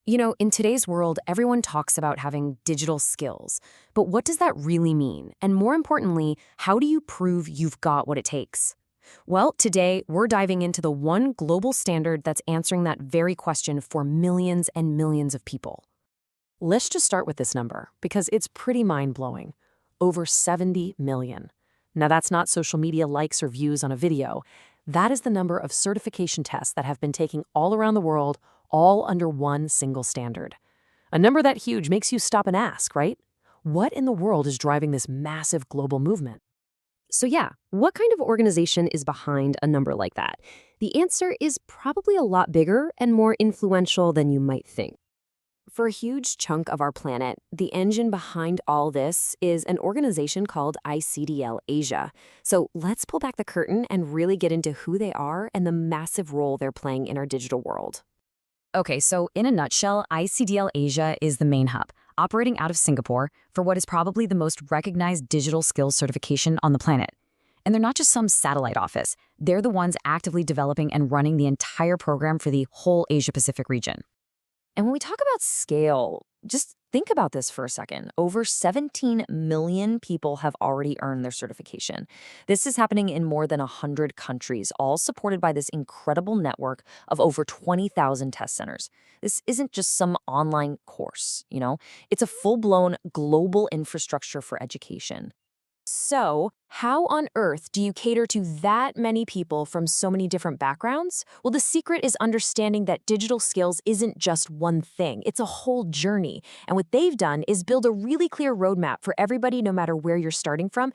You know, in today's world, everyone talks about having digital skills. But what does that really mean? And more importantly, how do you prove you've got what it takes? Well, today, we're diving into the one global standard that's answering that very question for millions and millions of people. Let's just start with this number, because it's pretty mind-blowing. Over 70 million. Now, that's not social media likes or views on a video. That is the number of certification tests that have been taken all around the world, all under one single standard. A number that huge makes you stop and ask, right? What in the world is driving this massive global movement? So yeah, what kind of organization is behind a number like that? The answer is probably a lot bigger and more influential than you might think. For a huge chunk of our planet, the engine behind all this is an organization called ICDL Asia. So let's pull back the curtain and really get into who they are and the massive role they're playing in our digital world. Okay, so in a nutshell, ICDL Asia is the main hub, operating out of Singapore for what is probably the most recognized digital skills certification on the planet. And they're not just some satellite office. They're the ones actively developing and running the entire program for the whole Asia-Pacific region. And when we talk about scale, just think about this for a second. Over 17 million people have already earned their certification. This is happening in more than 100 countries, all supported by this incredible network of over 20,000 test centers. This isn't just some online course, It's a full-blown global infrastructure for education. So, how on earth do you cater to that many people from so many different backgrounds? Well, the secret is understanding that digital skills isn't just one thing. It's a whole journey. And what they've done is build a really clear roadmap for everybody, no matter where you're starting from.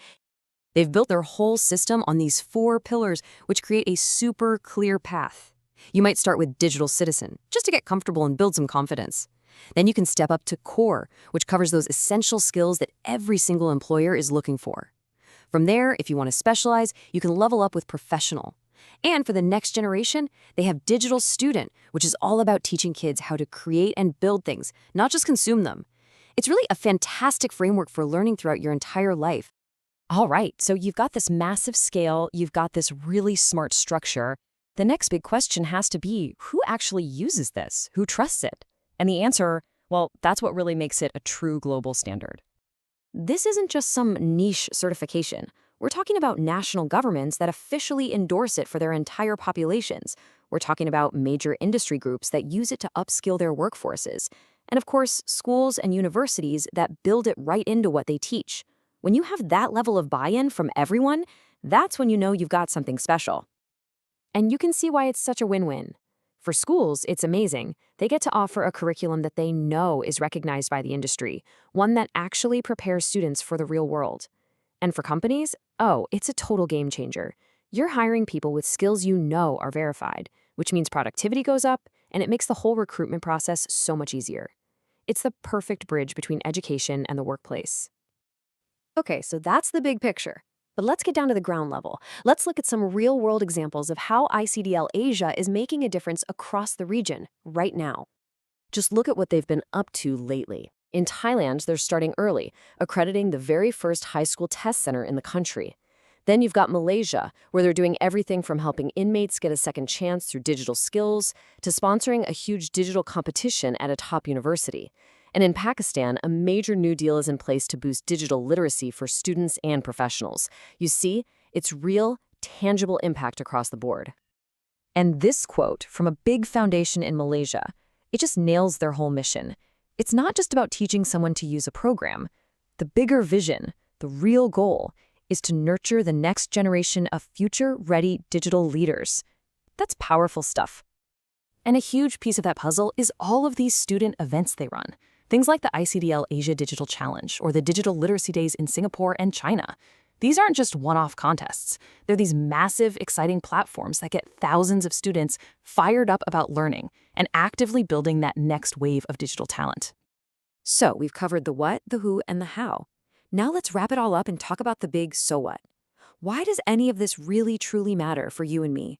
They've built their whole system on these 4 pillars, which create a super clear path. You might start with digital citizen, just to get comfortable and build some confidence. Then you can step up to core, which covers those essential skills that every single employer is looking for. From there, if you want to specialize, you can level up with professional. And for the next generation, they have digital student, which is all about teaching kids how to create and build things, not just consume them. It's really a fantastic framework for learning throughout your entire life. All right, so you've got this massive scale, you've got this really smart structure. The next big question has to be, who actually uses this? Who trusts it? And the answer, well, that's what really makes it a true global standard. This isn't just some niche certification. We're talking about national governments that officially endorse it for their entire populations. We're talking about major industry groups that use it to upskill their workforces. And of course, schools and universities that build it right into what they teach. When you have that level of buy-in from everyone, that's when you know you've got something special. And you can see why it's such a win-win. For schools, it's amazing. They get to offer a curriculum that they know is recognized by the industry, one that actually prepares students for the real world. And for companies, it's a total game changer. You're hiring people with skills you know are verified, which means productivity goes up, and it makes the whole recruitment process so much easier. It's the perfect bridge between education and the workplace. Okay, so that's the big picture. But let's get down to the ground level. Let's look at some real-world examples of how ICDL Asia is making a difference across the region right now. Just look at what they've been up to lately. In Thailand, they're starting early, accrediting the very first high school test center in the country. Then you've got Malaysia, where they're doing everything from helping inmates get a second chance through digital skills to sponsoring a huge digital competition at a top university. And in Pakistan, a major new deal is in place to boost digital literacy for students and professionals. You see, it's real, tangible impact across the board. And this quote from a big foundation in Malaysia, it just nails their whole mission. It's not just about teaching someone to use a program. The bigger vision, the real goal, is to nurture the next generation of future-ready digital leaders. That's powerful stuff. And a huge piece of that puzzle is all of these student events they run. Things like the ICDL Asia Digital Challenge or the Digital Literacy Days in Singapore and China. These aren't just one-off contests. They're these massive, exciting platforms that get thousands of students fired up about learning and actively building that next wave of digital talent. So we've covered the what, the who, and the how. Now let's wrap it all up and talk about the big so what. Why does any of this really truly matter for you and me?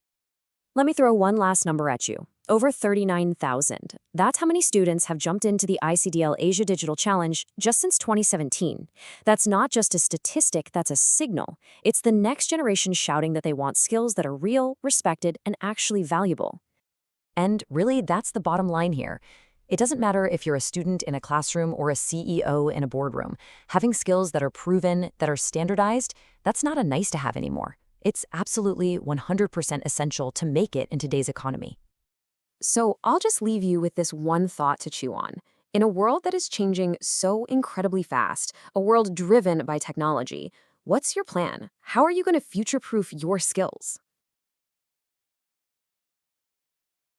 Let me throw one last number at you. Over 39,000. That's how many students have jumped into the ICDL Asia Digital Challenge just since 2017. That's not just a statistic, that's a signal. It's the next generation shouting that they want skills that are real, respected, and actually valuable. And really, that's the bottom line here. It doesn't matter if you're a student in a classroom or a CEO in a boardroom. Having skills that are proven, that are standardized, that's not a nice to have anymore. It's absolutely 100% essential to make it in today's economy. So I'll just leave you with this one thought to chew on. In a world that is changing so incredibly fast, a world driven by technology, what's your plan? How are you going to future-proof your skills?